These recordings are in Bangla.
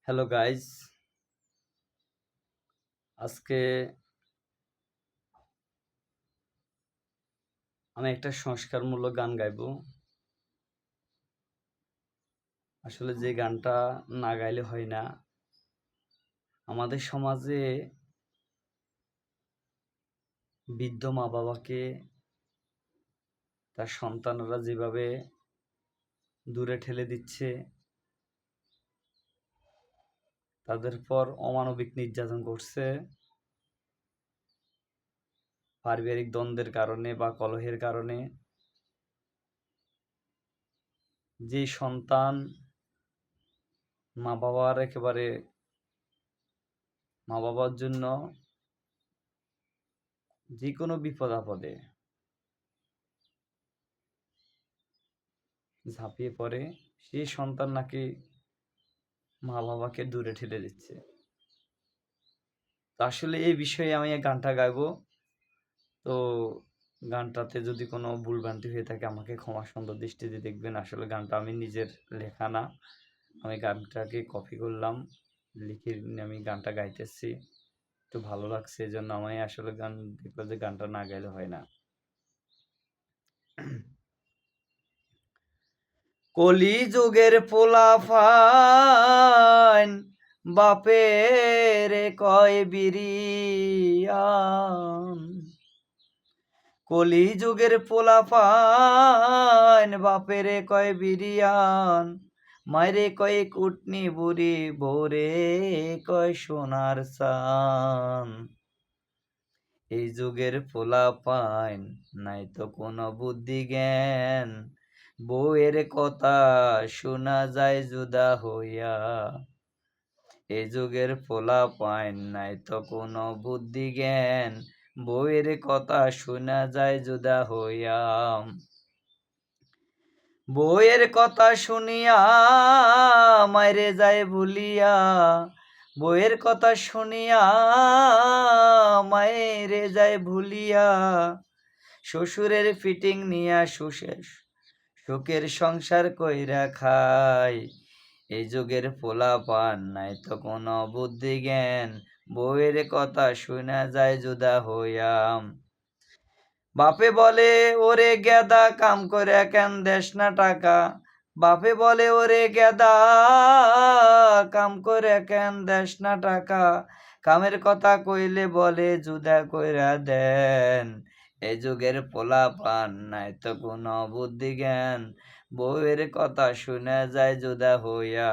হ্যালো গাইজ, আজকে আমি একটা সংস্কারমূলক গান গাইবো। আসলে যে গানটা না গাইলে হয় না। আমাদের সমাজে বৃদ্ধ মা বাবাকে তার সন্তানরা যেভাবে দূরে ঠেলে দিচ্ছে, তাদের পর অমানবিক নির্যাতন করছে, পারিবারিক দ্বন্দ্বের কারণে বা কলহের কারণে। যে সন্তান মা বাবার জন্য যে কোনো বিপদ আপদে ঝাঁপিয়ে পড়ে, সেই সন্তান নাকি মা বাবাকে দূরে ঠেলে দিচ্ছে। তো আসলে এই বিষয়ে আমি এই গানটা গাইবো। তো গানটাতে যদি কোনো ভুলভ্রান্তি হয়ে থাকে আমাকে ক্ষমা সুন্দর দৃষ্টিতে দেখবেন। আসলে গানটা আমি নিজের লেখা না, আমি গানটাকে কপি করলাম, লিখে আমি গানটা গাইতেছি। একটু ভালো লাগছে, এই জন্য আমি আসলে গান দেখলো যে গানটা না গাইলে হয় না। কলিযুগের পোলাপাইন বাপের কয় বিরিয়ান, কলিযুগের পোলাপাইন বাপের কয় বিরিয়ান, মায়েরে কয় কুটনি বুড়ি বৌরে কয় সোনার চান। এই যুগের পোলাপাইন নাই তো কোনো বুদ্ধি জ্ঞান, বউয়ের কথা শোনা যায় জুদা হইয়া। এই যুগের পোলাপাইন নাই তো কোনো বুদ্ধি জ্ঞান, বউয়ের কথা শোনা যায় জুদা হইয়া। বউয়ের কথা শুনিয়া মাইরে যায় ভুলিয়া, বউয়ের কথা শুনিয়া মায়েরে যায় ভুলিয়া। শ্বশুরের ফিটিং নিয়া সুখের সংসার কইরা খায়। এই যুগের পোলাপান নাই তো কোনো বুদ্ধি জ্ঞান, বউয়ের কথা শুনা যায় জুদা হইয়া। বাপে বলে ওরে গেদা কাম করে কেন দেশ না টাকা, বাপে বলে ওরে গেদা কাম করে কেন দেশ না টাকা, কামের কথা কইলে বলে জুদা কইরা দেন। এই যুগের পোলাপান নাই তো কোনো বুদ্ধি জ্ঞান, বউয়ের কথা শুনে যায় জুদা হইয়া।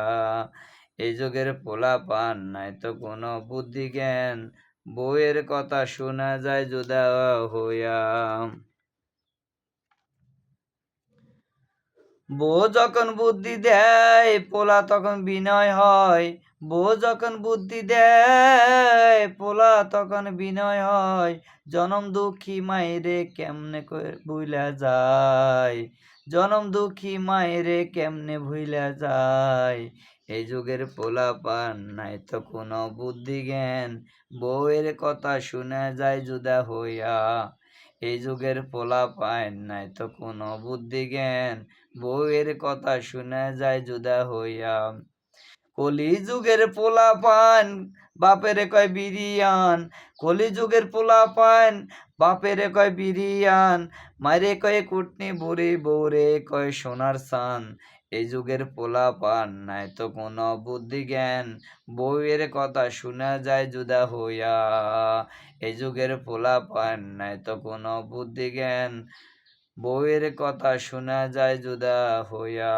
এই যুগের পোলাপান নাই তো কোনো বুদ্ধি জ্ঞান, বউয়ের কথা শোনা যায় জুদা হইয়া। বউ যখন বুদ্ধি দেয় পোলা তখন বিনয় হয়, বউ যখন বুদ্ধি দেয় পোলা তখন বিনয় হয়। জনম দুঃখী মায়েরে কেমনে ভুইলা যায়, জনম দুঃখী মায়েরে কেমনে ভুইলা যায়। এই যুগের পোলাপান নাই তো কোনো বুদ্ধি জ্ঞান, বউয়ের কথা শুনে যায় জুদা হইয়া। এই যুগের পোলাপান নাই তো কোনো বুদ্ধি জ্ঞান, বউয়ের কথা শুনে যায় জুদা হইয়া। কলিযুগের পোলাপান বাপের কয় বিরিয়ান, কলিযুগের পোলাপান বাপের কয় বিরিয়ান, মায়েরে কয় কুটনি বুড়ি বউরে কয় সোনার চান। এই যুগের পোলাপান নাই তো কোনো বুদ্ধি জ্ঞান, বউয়ের কথা শোনা যায় জুদা হইয়া। এই যুগের পোলাপান নাই তো কোনো বুদ্ধি জ্ঞান, বউয়ের কথা শোনা যায় জুদা হইয়া।